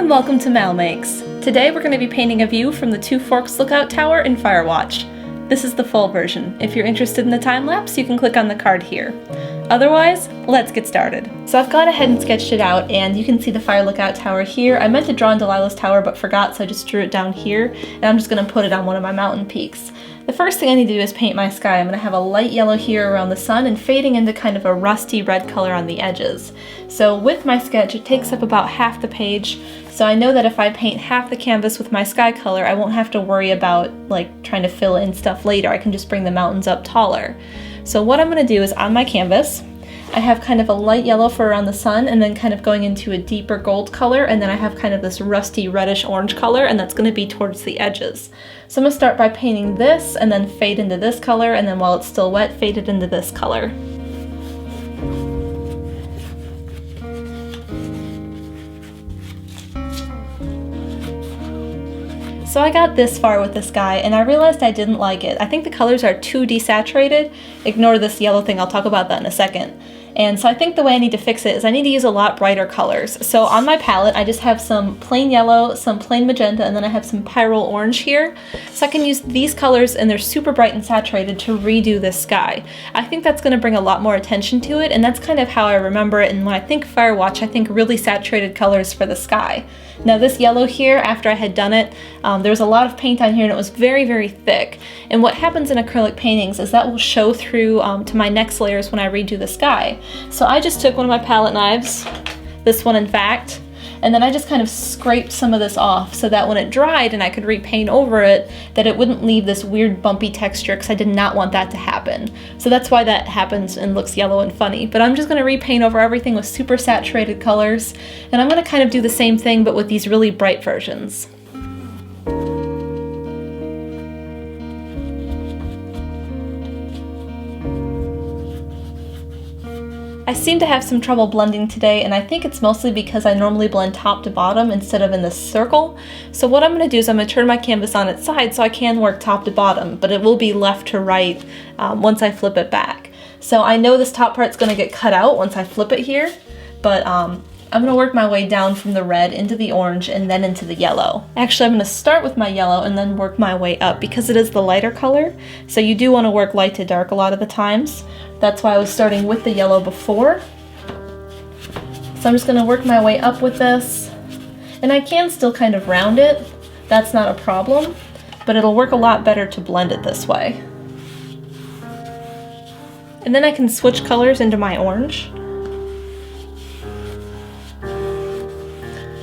and welcome to MalMakes. Today we're going to be painting a view from the Two Forks Lookout Tower in Firewatch. This is the full version. If you're interested in the time-lapse, you can click on the card here. Otherwise, let's get started. So I've gone ahead and sketched it out, and you can see the Fire Lookout Tower here. I meant to draw in Delilah's tower, but forgot, so I just drew it down here, and I'm just going to put it on one of my mountain peaks. The first thing I need to do is paint my sky. I'm going to have a light yellow here around the sun and fading into kind of a rusty red color on the edges. So with my sketch, it takes up about half the page, so I know that if I paint half the canvas with my sky color, I won't have to worry about trying to fill in stuff later. I can just bring the mountains up taller. So what I'm going to do is on my canvas, I have kind of a light yellow for around the sun and then kind of going into a deeper gold color, and then I have kind of this rusty reddish orange color, and that's going to be towards the edges. So I'm going to start by painting this and then fade into this color, and then while it's still wet, fade it into this color. So I got this far with this guy and I realized I didn't like it. I think the colors are too desaturated. Ignore this yellow thing, I'll talk about that in a second. And so I think the way I need to fix it is I need to use a lot brighter colors. So on my palette, I just have some plain yellow, some plain magenta, and then I have some Pyrrole orange here. So I can use these colors, and they're super bright and saturated, to redo this sky. I think that's going to bring a lot more attention to it, and that's kind of how I remember it. And when I think Firewatch, I think really saturated colors for the sky. Now this yellow here, after I had done it, there was a lot of paint on here and it was very, very thick. And what happens in acrylic paintings is that will show through to my next layers when I redo the sky. So I just took one of my palette knives, this one in fact, and then I just kind of scraped some of this off so that when it dried and I could repaint over it, that it wouldn't leave this weird bumpy texture, because I did not want that to happen. So that's why that happens and looks yellow and funny. But I'm just going to repaint over everything with super saturated colors, and I'm going to kind of do the same thing but with these really bright versions. I seem to have some trouble blending today, and I think it's mostly because I normally blend top to bottom instead of in this circle. So what I'm going to do is I'm going to turn my canvas on its side so I can work top to bottom, but it will be left to right once I flip it back. So I know this top part's going to get cut out once I flip it here, but I'm going to work my way down from the red into the orange and then into the yellow. Actually, I'm going to start with my yellow and then work my way up because it is the lighter color. So you do want to work light to dark a lot of the times. That's why I was starting with the yellow before. So I'm just going to work my way up with this. And I can still kind of round it. That's not a problem, but it'll work a lot better to blend it this way. And then I can switch colors into my orange.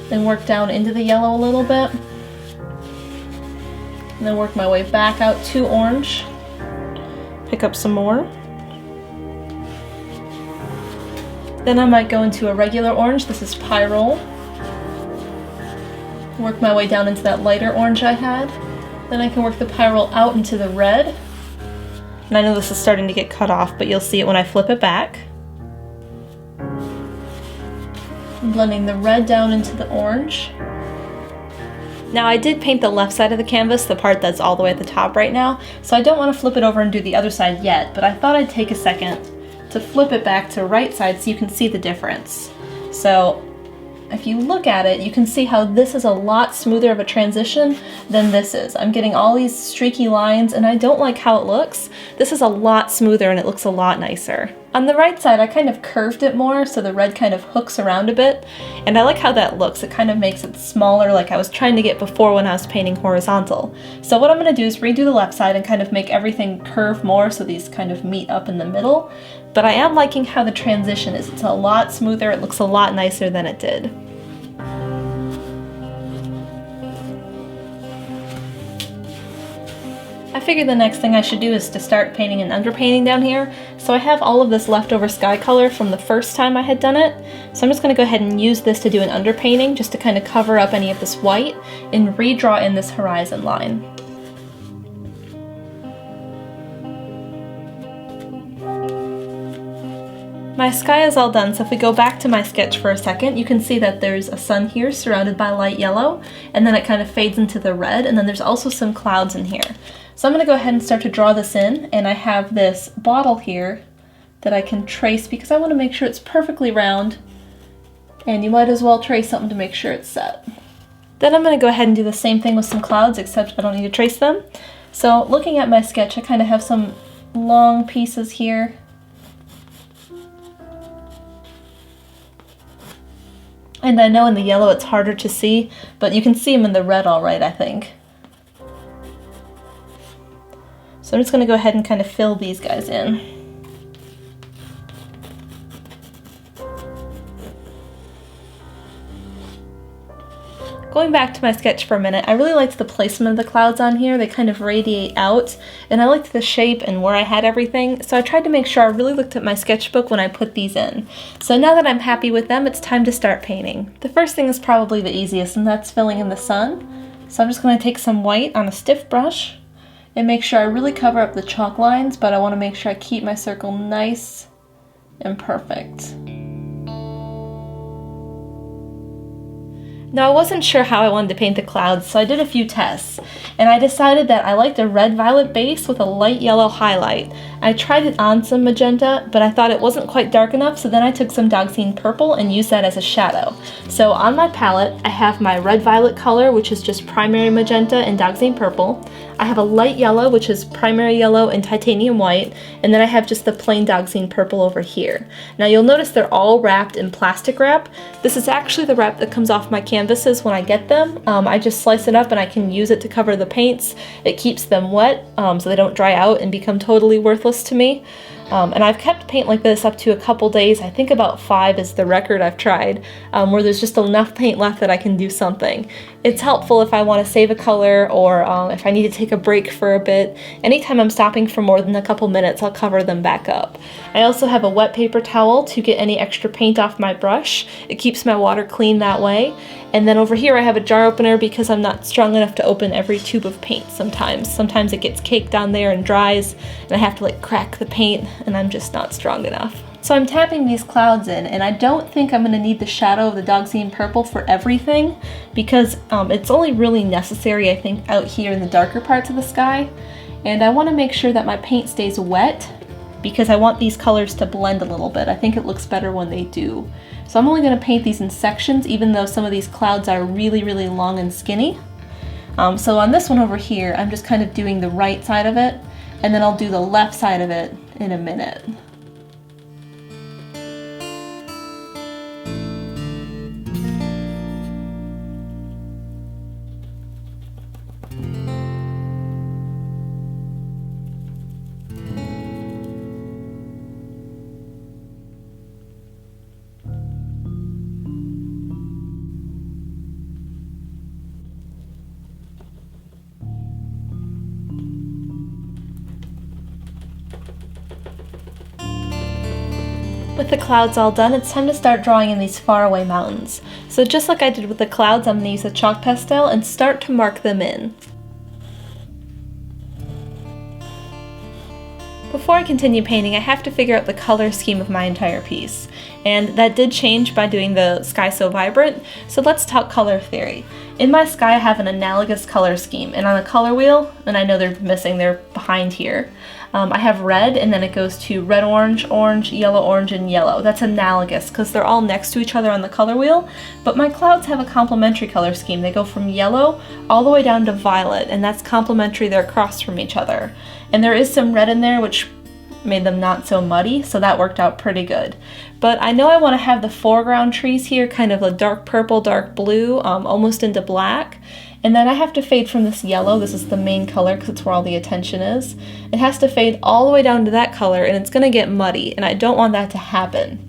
Then work down into the yellow a little bit. And then work my way back out to orange. Pick up some more. Then I might go into a regular orange. This is Pyrrole. Work my way down into that lighter orange I had. Then I can work the Pyrrole out into the red. And I know this is starting to get cut off, but you'll see it when I flip it back. I'm blending the red down into the orange. Now I did paint the left side of the canvas, the part that's all the way at the top right now, so I don't want to flip it over and do the other side yet, but I thought I'd take a second to flip it back to right side so you can see the difference. So if you look at it, you can see how this is a lot smoother of a transition than this is. I'm getting all these streaky lines and I don't like how it looks. This is a lot smoother and it looks a lot nicer. On the right side, I kind of curved it more so the red kind of hooks around a bit, and I like how that looks. It kind of makes it smaller, like I was trying to get before when I was painting horizontal. So what I'm going to do is redo the left side and kind of make everything curve more so these kind of meet up in the middle. But I am liking how the transition is. It's a lot smoother, it looks a lot nicer than it did. I figured the next thing I should do is to start painting and underpainting down here. So I have all of this leftover sky color from the first time I had done it. So I'm just going to go ahead and use this to do an underpainting, just to kind of cover up any of this white and redraw in this horizon line. My sky is all done, so if we go back to my sketch for a second, you can see that there's a sun here surrounded by light yellow, and then it kind of fades into the red, and then there's also some clouds in here. So I'm going to go ahead and start to draw this in, and I have this bottle here that I can trace because I want to make sure it's perfectly round, and you might as well trace something to make sure it's set. Then I'm going to go ahead and do the same thing with some clouds, except I don't need to trace them. So looking at my sketch, I kind of have some long pieces here. And I know in the yellow it's harder to see, but you can see them in the red all right, I think. So I'm just going to go ahead and kind of fill these guys in. Going back to my sketch for a minute, I really liked the placement of the clouds on here. They kind of radiate out, and I liked the shape and where I had everything, so I tried to make sure I really looked at my sketchbook when I put these in. So now that I'm happy with them, it's time to start painting. The first thing is probably the easiest, and that's filling in the sun. So I'm just going to take some white on a stiff brush and make sure I really cover up the chalk lines, but I want to make sure I keep my circle nice and perfect. Now I wasn't sure how I wanted to paint the clouds, so I did a few tests, and I decided that I liked a red-violet base with a light yellow highlight. I tried it on some magenta, but I thought it wasn't quite dark enough, so then I took some Dioxazine purple and used that as a shadow. So on my palette, I have my red-violet color, which is just primary magenta and Dioxazine purple. I have a light yellow, which is primary yellow and titanium white, and then I have just the plain Dioxazine purple over here. Now you'll notice they're all wrapped in plastic wrap. This is actually the wrap that comes off my canvases when I get them. I just slice it up and I can use it to cover the paints. It keeps them wet so they don't dry out and become totally worthless to me. And I've kept paint like this up to a couple days. I think about 5 is the record I've tried, where there's just enough paint left that I can do something. It's helpful if I want to save a color or if I need to take a break for a bit. Anytime I'm stopping for more than a couple minutes, I'll cover them back up. I also have a wet paper towel to get any extra paint off my brush. It keeps my water clean that way. And then over here I have a jar opener because I'm not strong enough to open every tube of paint sometimes. Sometimes it gets caked on there and dries, and I have to like crack the paint, and I'm just not strong enough. So I'm tapping these clouds in, and I don't think I'm going to need the shadow of the Dioxazine purple for everything, because it's only really necessary, I think, out here in the darker parts of the sky. And I want to make sure that my paint stays wet, because I want these colors to blend a little bit. I think it looks better when they do. So I'm only going to paint these in sections, even though some of these clouds are really, really long and skinny. So on this one over here, I'm just kind of doing the right side of it, and then I'll do the left side of it in a minute. With the clouds all done, it's time to start drawing in these faraway mountains. So just like I did with the clouds, I'm going to use a chalk pastel and start to mark them in. Before I continue painting, I have to figure out the color scheme of my entire piece. And that did change by doing the Sky So Vibrant, so let's talk color theory. In my sky I have an analogous color scheme, and on the color wheel, and I know they're missing, they're behind here, I have red, and then it goes to red, orange, orange, yellow, orange, and yellow. That's analogous because they're all next to each other on the color wheel, but my clouds have a complementary color scheme. They go from yellow all the way down to violet, and that's complementary, they're across from each other. And there is some red in there, which made them not so muddy, so that worked out pretty good. But I know I want to have the foreground trees here kind of a dark purple, dark blue, almost into black. And then I have to fade from this yellow. This is the main color because it's where all the attention is. It has to fade all the way down to that color, and it's going to get muddy, and I don't want that to happen.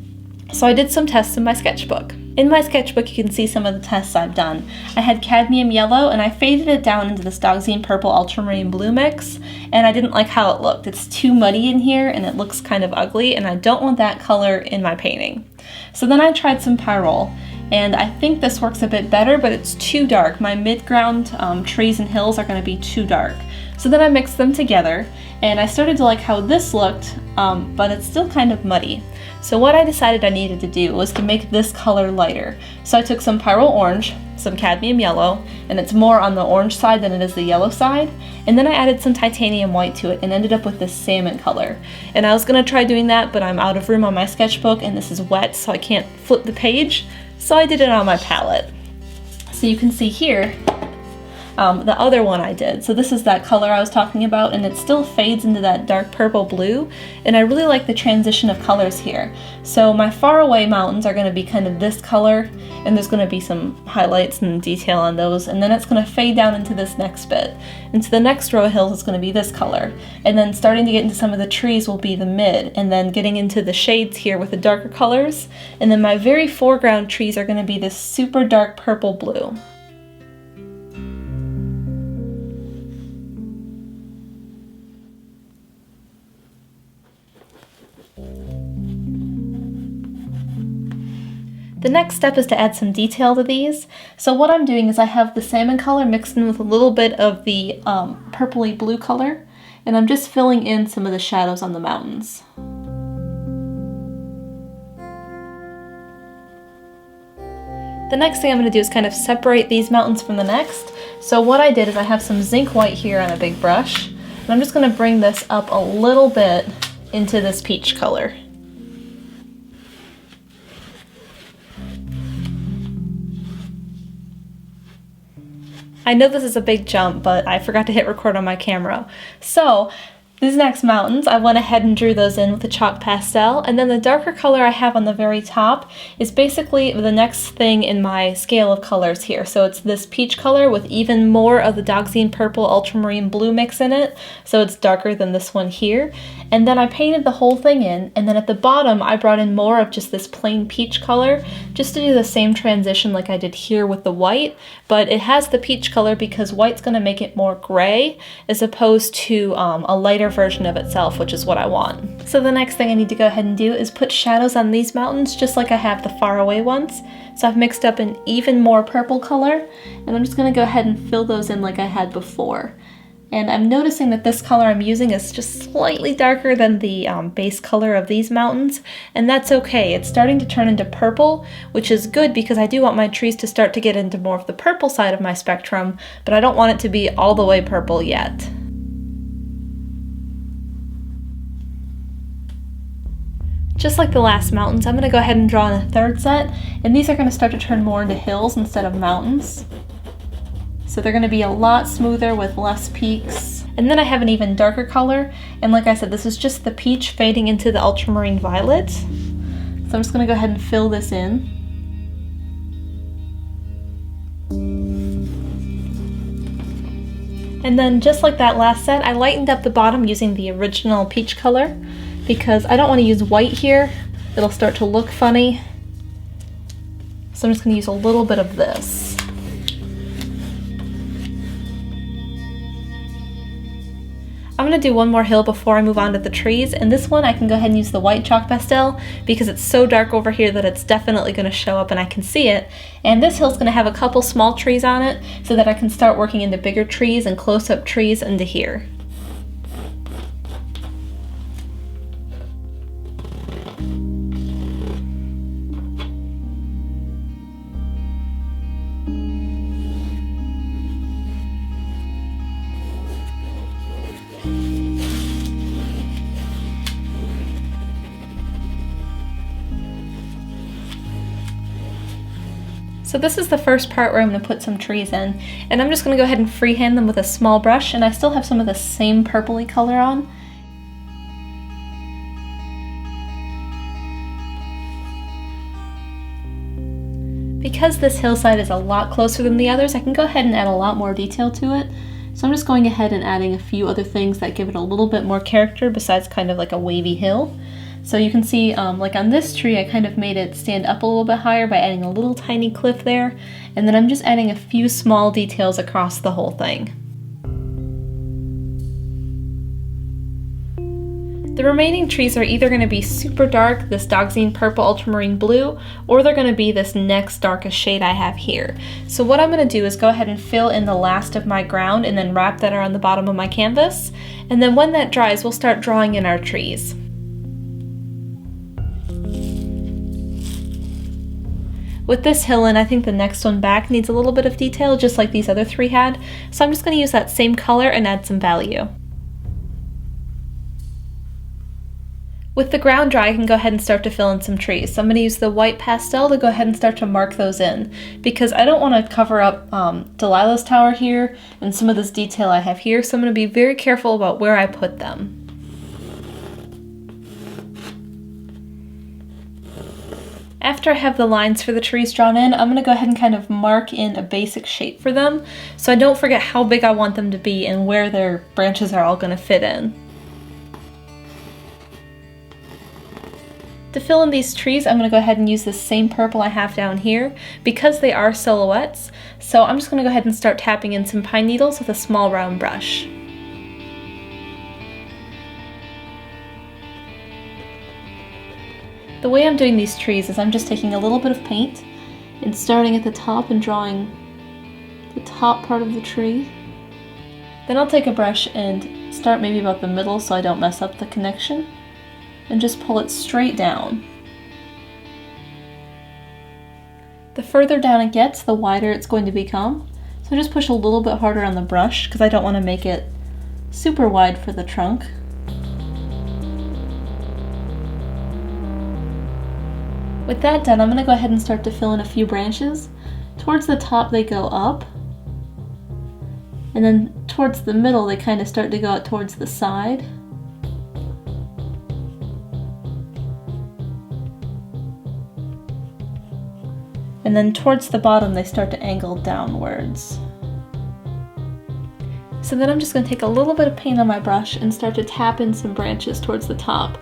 So I did some tests in my sketchbook. In my sketchbook you can see some of the tests I've done. I had cadmium yellow and I faded it down into this Dioxazine purple ultramarine blue mix, and I didn't like how it looked. It's too muddy in here and it looks kind of ugly, and I don't want that color in my painting. So then I tried some Pyrrole, and I think this works a bit better, but it's too dark. My mid-ground trees and hills are going to be too dark. So then I mixed them together, and I started to like how this looked, but it's still kind of muddy. So what I decided I needed to do was to make this color lighter. So I took some Pyrrole orange, some cadmium yellow, and it's more on the orange side than it is the yellow side, and then I added some titanium white to it and ended up with this salmon color. And I was going to try doing that, but I'm out of room on my sketchbook and this is wet, so I can't flip the page, so I did it on my palette. So you can see here, the other one I did. So this is that color I was talking about, and it still fades into that dark purple blue, and I really like the transition of colors here. So my far away mountains are going to be kind of this color, and there's going to be some highlights and detail on those, and then it's going to fade down into this next bit. Into the next row of hills is going to be this color, and then starting to get into some of the trees will be the mid, and then getting into the shades here with the darker colors, and then my very foreground trees are going to be this super dark purple blue. The next step is to add some detail to these. So what I'm doing is I have the salmon color mixed in with a little bit of the purpley blue color, and I'm just filling in some of the shadows on the mountains. The next thing I'm going to do is kind of separate these mountains from the next. So what I did is I have some zinc white here on a big brush, and I'm just going to bring this up a little bit into this peach color. I know this is a big jump, but I forgot to hit record on my camera. So these next mountains, I went ahead and drew those in with a chalk pastel, and then the darker color I have on the very top is basically the next thing in my scale of colors here. So it's this peach color with even more of the Dioxazine purple ultramarine blue mix in it, so it's darker than this one here. And then I painted the whole thing in, and then at the bottom I brought in more of just this plain peach color, just to do the same transition like I did here with the white, but it has the peach color because white's going to make it more gray as opposed to a lighter version of itself, which is what I want. So the next thing I need to go ahead and do is put shadows on these mountains just like I have the far away ones. So I've mixed up an even more purple color, and I'm just going to go ahead and fill those in like I had before. And I'm noticing that this color I'm using is just slightly darker than the base color of these mountains, and that's okay. It's starting to turn into purple, which is good because I do want my trees to start to get into more of the purple side of my spectrum, but I don't want it to be all the way purple yet. Just like the last mountains, I'm going to go ahead and draw in a third set, and these are going to start to turn more into hills instead of mountains. So they're going to be a lot smoother with less peaks. And then I have an even darker color, and like I said, this is just the peach fading into the ultramarine violet. So I'm just going to go ahead and fill this in. And then just like that last set, I lightened up the bottom using the original peach color because I don't want to use white here. It'll start to look funny. So I'm just going to use a little bit of this. I'm going to do one more hill before I move on to the trees, and this one I can go ahead and use the white chalk pastel because it's so dark over here that it's definitely going to show up and I can see it. And this hill's going to have a couple small trees on it so that I can start working into bigger trees and close-up trees into here. So this is the first part where I'm going to put some trees in, and I'm just going to go ahead and freehand them with a small brush, and I still have some of the same purpley color on. Because this hillside is a lot closer than the others, I can go ahead and add a lot more detail to it. So I'm just going ahead and adding a few other things that give it a little bit more character besides kind of like a wavy hill. So you can see, like on this tree, I kind of made it stand up a little bit higher by adding a little tiny cliff there, and then I'm just adding a few small details across the whole thing. The remaining trees are either going to be super dark, this Dioxazine purple ultramarine blue, or they're going to be this next darkest shade I have here. So what I'm going to do is go ahead and fill in the last of my ground and then wrap that around the bottom of my canvas, and then when that dries, we'll start drawing in our trees. With this hill in, I think the next one back needs a little bit of detail, just like these other three had, so I'm just going to use that same color and add some value. With the ground dry, I can go ahead and start to fill in some trees. So I'm going to use the white pastel to go ahead and start to mark those in, because I don't want to cover up Delilah's tower here and some of this detail I have here, so I'm going to be very careful about where I put them. After I have the lines for the trees drawn in, I'm going to go ahead and kind of mark in a basic shape for them, so I don't forget how big I want them to be and where their branches are all going to fit in. To fill in these trees, I'm going to go ahead and use this same purple I have down here, because they are silhouettes, so I'm just going to go ahead and start tapping in some pine needles with a small round brush. The way I'm doing these trees is I'm just taking a little bit of paint and starting at the top and drawing the top part of the tree. Then I'll take a brush and start maybe about the middle so I don't mess up the connection, and just pull it straight down. The further down it gets, the wider it's going to become. So just push a little bit harder on the brush because I don't want to make it super wide for the trunk. With that done, I'm going to go ahead and start to fill in a few branches. Towards the top they go up, and then towards the middle they kind of start to go out towards the side. And then towards the bottom they start to angle downwards. So then I'm just going to take a little bit of paint on my brush and start to tap in some branches towards the top.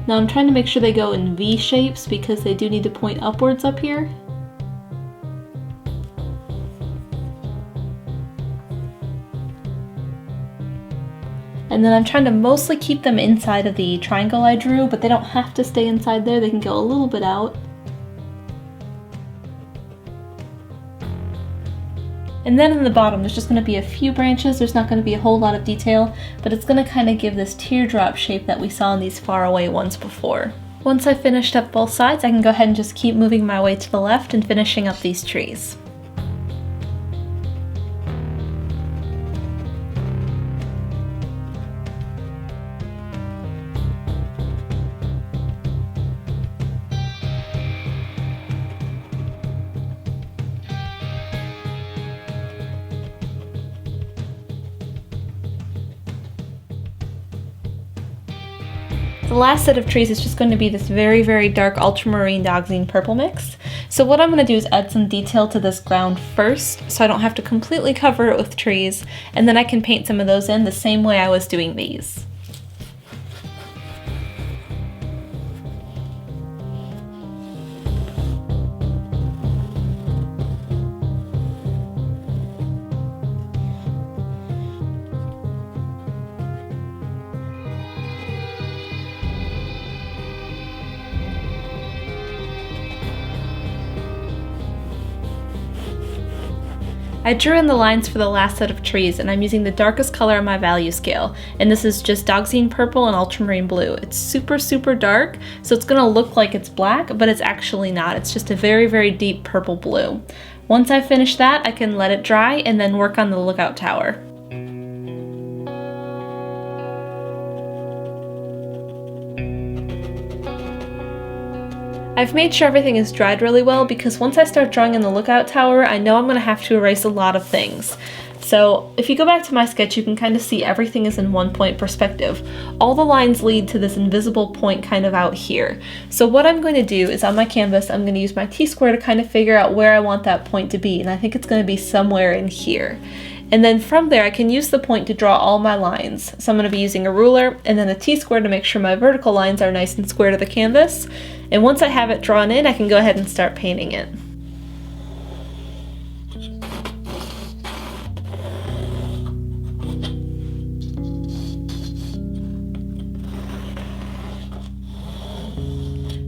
Now I'm trying to make sure they go in V shapes because they do need to point upwards up here. And then I'm trying to mostly keep them inside of the triangle I drew, but they don't have to stay inside there, they can go a little bit out. And then in the bottom, there's just going to be a few branches. There's not going to be a whole lot of detail, but it's going to kind of give this teardrop shape that we saw in these far away ones before. Once I've finished up both sides, I can go ahead and just keep moving my way to the left and finishing up these trees. The last set of trees is just going to be this very, very dark ultramarine dioxazine purple mix. So what I'm going to do is add some detail to this ground first, so I don't have to completely cover it with trees, and then I can paint some of those in the same way I was doing these. I drew in the lines for the last set of trees, and I'm using the darkest color on my value scale, and this is just Dioxazine purple and ultramarine blue. It's super, super dark, so it's going to look like it's black, but it's actually not. It's just a very, very deep purple blue. Once I finish that, I can let it dry and then work on the lookout tower. I've made sure everything is dried really well because once I start drawing in the lookout tower, I know I'm going to have to erase a lot of things. So if you go back to my sketch, you can kind of see everything is in one point perspective. All the lines lead to this invisible point kind of out here. So what I'm going to do is on my canvas, I'm going to use my T-square to kind of figure out where I want that point to be, and I think it's going to be somewhere in here. And then from there, I can use the point to draw all my lines. So I'm going to be using a ruler and then a T-square to make sure my vertical lines are nice and square to the canvas. And once I have it drawn in, I can go ahead and start painting it.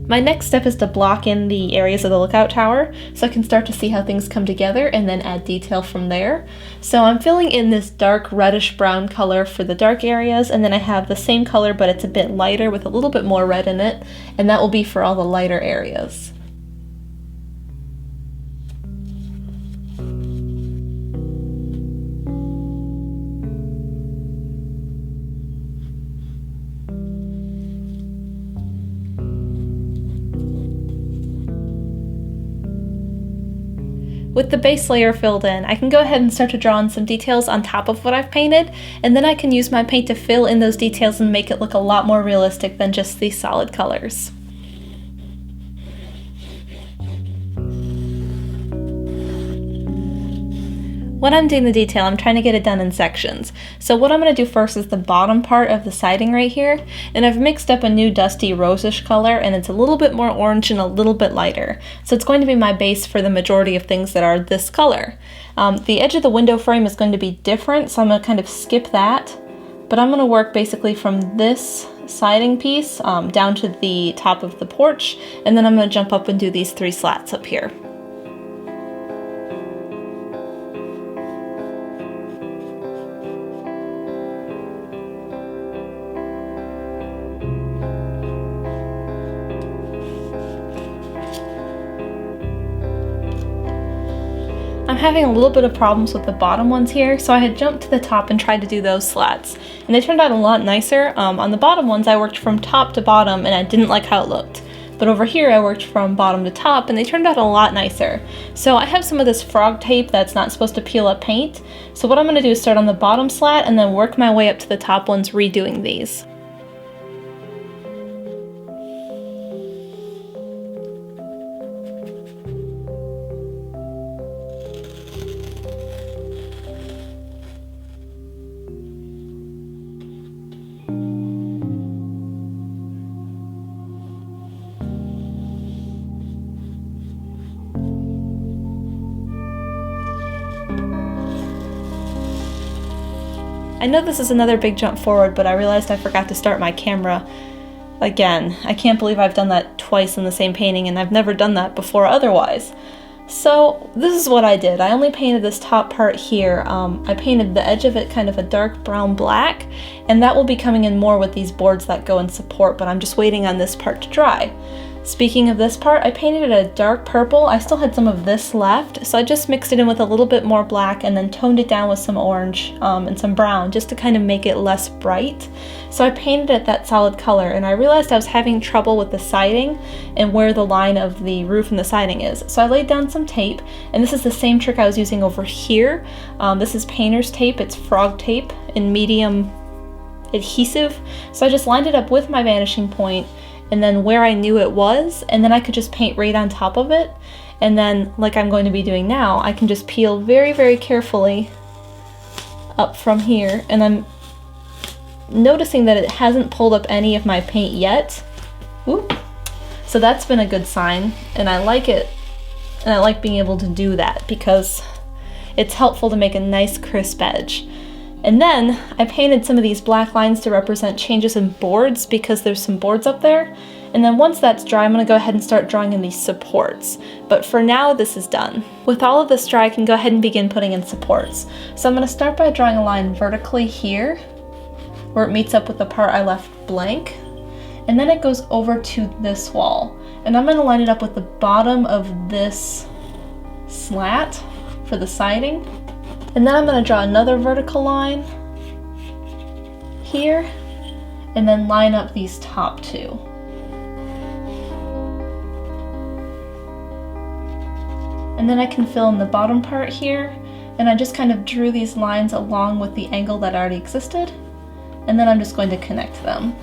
My next step is to block in the areas of the lookout tower so I can start to see how things come together and then add detail from there. So I'm filling in this dark reddish brown color for the dark areas, and then I have the same color but it's a bit lighter with a little bit more red in it, and that will be for all the lighter areas. With the base layer filled in, I can go ahead and start to draw in some details on top of what I've painted, and then I can use my paint to fill in those details and make it look a lot more realistic than just these solid colors. When I'm doing the detail, I'm trying to get it done in sections. So what I'm going to do first is the bottom part of the siding right here, and I've mixed up a new dusty rosish color, and it's a little bit more orange and a little bit lighter. So it's going to be my base for the majority of things that are this color. The edge of the window frame is going to be different, so I'm going to kind of skip that. But I'm going to work basically from this siding piece down to the top of the porch, and then I'm going to jump up and do these 3 slats up here. I'm having a little bit of problems with the bottom ones here, so I had jumped to the top and tried to do those slats, and they turned out a lot nicer. On the bottom ones I worked from top to bottom and I didn't like how it looked, but over here I worked from bottom to top and they turned out a lot nicer. So I have some of this frog tape that's not supposed to peel up paint, so what I'm going to do is start on the bottom slat and then work my way up to the top ones redoing these. I know this is another big jump forward, but I realized I forgot to start my camera again. I can't believe I've done that twice in the same painting, and I've never done that before otherwise. So this is what I did. I only painted this top part here. I painted the edge of it kind of a dark brown black, and that will be coming in more with these boards that go in support, but I'm just waiting on this part to dry. Speaking of this part, I painted it a dark purple. I still had some of this left, so I just mixed it in with a little bit more black and then toned it down with some orange and some brown just to kind of make it less bright. So I painted it that solid color, and I realized I was having trouble with the siding and where the line of the roof and the siding is. So I laid down some tape, and this is the same trick I was using over here. This is painter's tape. It's frog tape in medium adhesive. So I just lined it up with my vanishing point and then where I knew it was, and then I could just paint right on top of it. And then, like I'm going to be doing now, I can just peel very, very carefully up from here, and I'm noticing that it hasn't pulled up any of my paint yet. Ooh. So that's been a good sign, and I like it, and I like being able to do that because it's helpful to make a nice crisp edge. And then I painted some of these black lines to represent changes in boards because there's some boards up there. And then once that's dry, I'm going to go ahead and start drawing in these supports. But for now, this is done. With all of this dry, I can go ahead and begin putting in supports. So I'm going to start by drawing a line vertically here, where it meets up with the part I left blank. And then it goes over to this wall. And I'm going to line it up with the bottom of this slat for the siding. And then I'm going to draw another vertical line here, and then line up these top two. And then I can fill in the bottom part here, and I just kind of drew these lines along with the angle that already existed, and then I'm just going to connect them.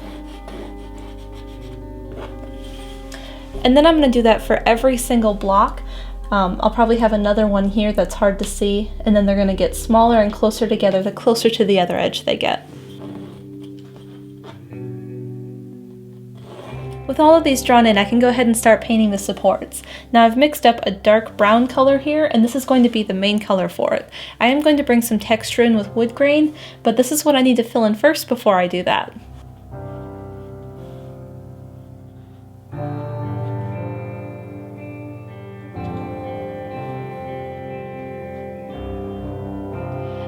And then I'm going to do that for every single block. I'll probably have another one here that's hard to see, and then they're going to get smaller and closer together the closer to the other edge they get. With all of these drawn in, I can go ahead and start painting the supports. Now I've mixed up a dark brown color here, and this is going to be the main color for it. I am going to bring some texture in with wood grain, but this is what I need to fill in first before I do that.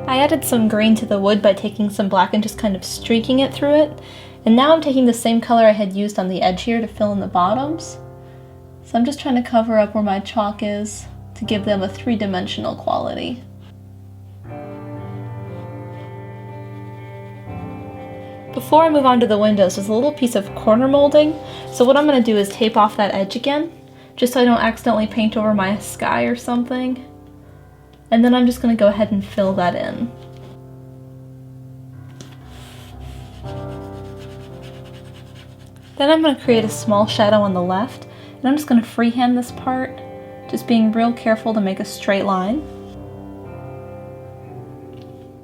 I added some green to the wood by taking some black and just kind of streaking it through it. And now I'm taking the same color I had used on the edge here to fill in the bottoms. So I'm just trying to cover up where my chalk is to give them a three-dimensional quality. Before I move on to the windows, there's a little piece of corner molding. So what I'm going to do is tape off that edge again, just so I don't accidentally paint over my sky or something. And then I'm just going to go ahead and fill that in. Then I'm going to create a small shadow on the left, and I'm just going to freehand this part, just being real careful to make a straight line.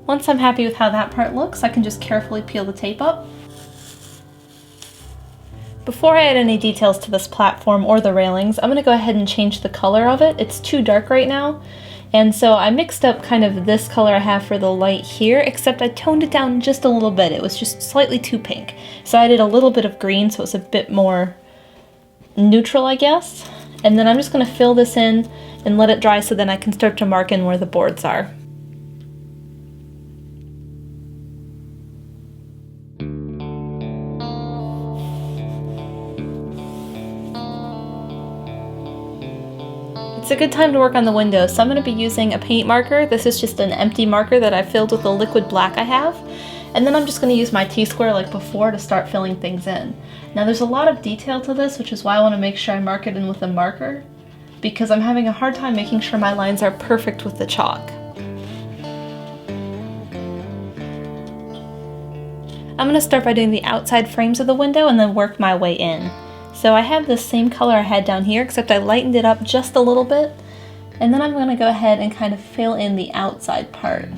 Once I'm happy with how that part looks, I can just carefully peel the tape up. Before I add any details to this platform or the railings, I'm going to go ahead and change the color of it. It's too dark right now, and so I mixed up kind of this color I have for the light here, except I toned it down just a little bit. It was just slightly too pink. So I added a little bit of green so it's a bit more neutral, I guess. And then I'm just going to fill this in and let it dry so then I can start to mark in where the boards are. It's a good time to work on the windows, so I'm going to be using a paint marker. This is just an empty marker that I filled with the liquid black I have. And then I'm just going to use my T-square like before to start filling things in. Now there's a lot of detail to this, which is why I want to make sure I mark it in with a marker, because I'm having a hard time making sure my lines are perfect with the chalk. I'm going to start by doing the outside frames of the window and then work my way in. So I have the same color I had down here, except I lightened it up just a little bit, and then I'm going to go ahead and kind of fill in the outside part.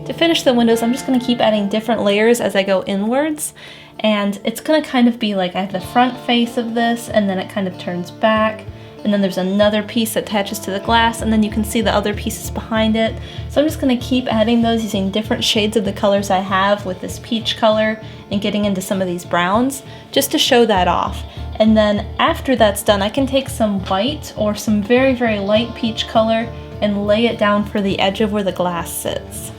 To finish the windows, I'm just going to keep adding different layers as I go inwards, and it's going to kind of be like I have the front face of this, and then it kind of turns back, and then there's another piece that attaches to the glass, and then you can see the other pieces behind it. So I'm just going to keep adding those using different shades of the colors I have with this peach color and getting into some of these browns just to show that off. And then after that's done, I can take some white or some very, very light peach color and lay it down for the edge of where the glass sits.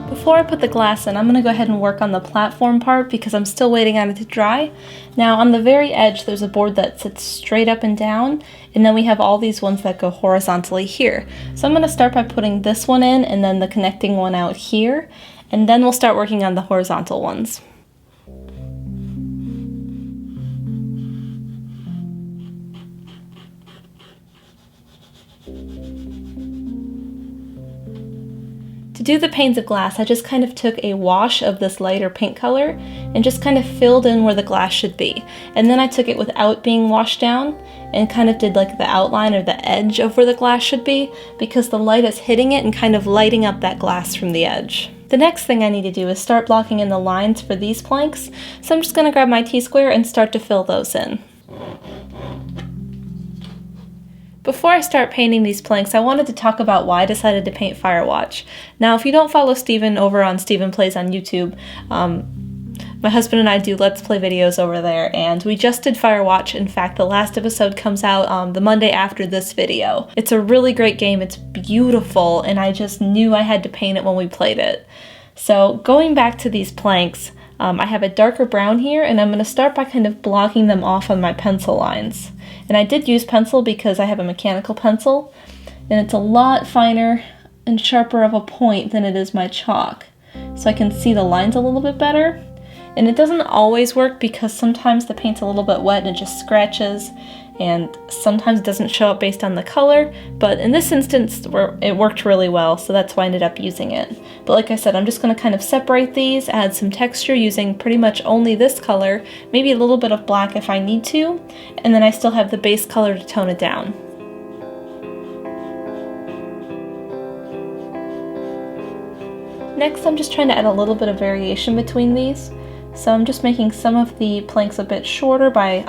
Before I put the glass in, I'm going to go ahead and work on the platform part because I'm still waiting on it to dry. Now on the very edge there's a board that sits straight up and down, and then we have all these ones that go horizontally here. So I'm going to start by putting this one in and then the connecting one out here, and then we'll start working on the horizontal ones. To do the panes of glass, I just kind of took a wash of this lighter pink color and just kind of filled in where the glass should be. And then I took it without being washed down and kind of did like the outline or the edge of where the glass should be, because the light is hitting it and kind of lighting up that glass from the edge. The next thing I need to do is start blocking in the lines for these planks, so I'm just going to grab my T-square and start to fill those in. Before I start painting these planks, I wanted to talk about why I decided to paint Firewatch. Now, if you don't follow Steven over on Steven Plays on YouTube, my husband and I do Let's Play videos over there, and we just did Firewatch. In fact, the last episode comes out the Monday after this video. It's a really great game, it's beautiful, and I just knew I had to paint it when we played it. So, going back to these planks, I have a darker brown here, and I'm going to start by kind of blocking them off on my pencil lines. And I did use pencil because I have a mechanical pencil, and it's a lot finer and sharper of a point than it is my chalk. So I can see the lines a little bit better. And it doesn't always work because sometimes the paint's a little bit wet and it just scratches, and sometimes it doesn't show up based on the color, but in this instance it worked really well, so that's why I ended up using it. But like I said, I'm just going to kind of separate these, add some texture using pretty much only this color, maybe a little bit of black if I need to, and then I still have the base color to tone it down. Next, I'm just trying to add a little bit of variation between these. So I'm just making some of the planks a bit shorter by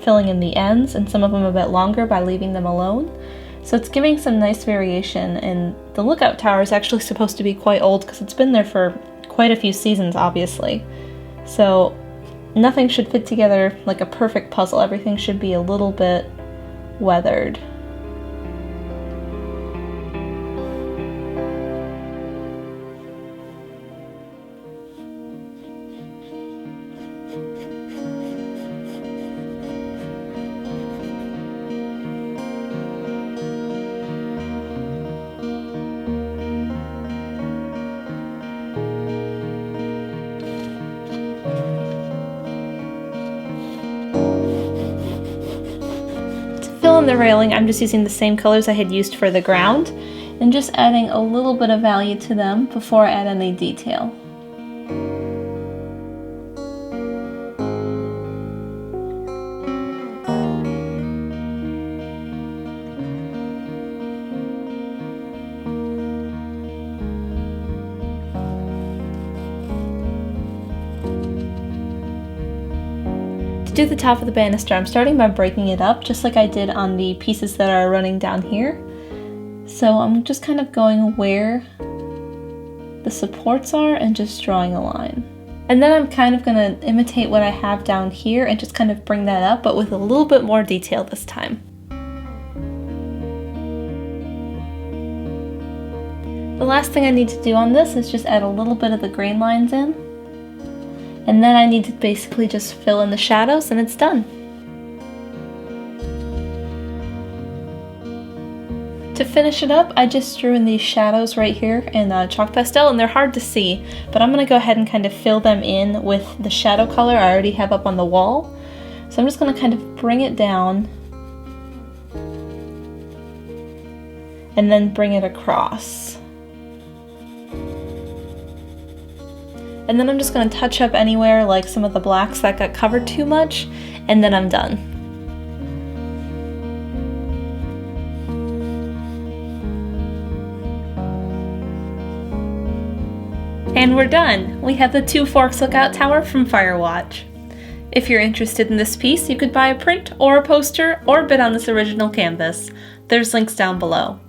filling in the ends, and some of them a bit longer by leaving them alone. So it's giving some nice variation, and the lookout tower is actually supposed to be quite old because it's been there for quite a few seasons, obviously. So nothing should fit together like a perfect puzzle. Everything should be a little bit weathered. on the railing, I'm just using the same colors I had used for the ground and just adding a little bit of value to them before I add any detail. To do the top of the banister, I'm starting by breaking it up, just like I did on the pieces that are running down here. So I'm just kind of going where the supports are and just drawing a line. And then I'm kind of going to imitate what I have down here and just kind of bring that up, but with a little bit more detail this time. The last thing I need to do on this is just add a little bit of the grain lines in. And then I need to basically just fill in the shadows and it's done. To finish it up, I just drew in these shadows right here in chalk pastel, and they're hard to see, but I'm going to go ahead and kind of fill them in with the shadow color I already have up on the wall. So I'm just going to kind of bring it down and then bring it across. And then I'm just going to touch up anywhere like some of the blacks that got covered too much, and then I'm done. And we're done! We have the 2 Forks Lookout Tower from Firewatch. If you're interested in this piece, you could buy a print or a poster or bid on this original canvas. There's links down below.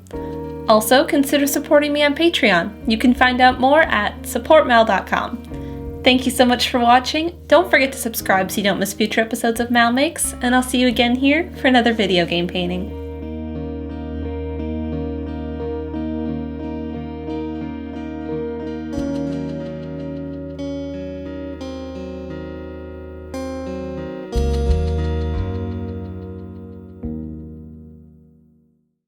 Also, consider supporting me on Patreon. You can find out more at supportmal.com. Thank you so much for watching. Don't forget to subscribe so you don't miss future episodes of MalMakes, and I'll see you again here for another video game painting.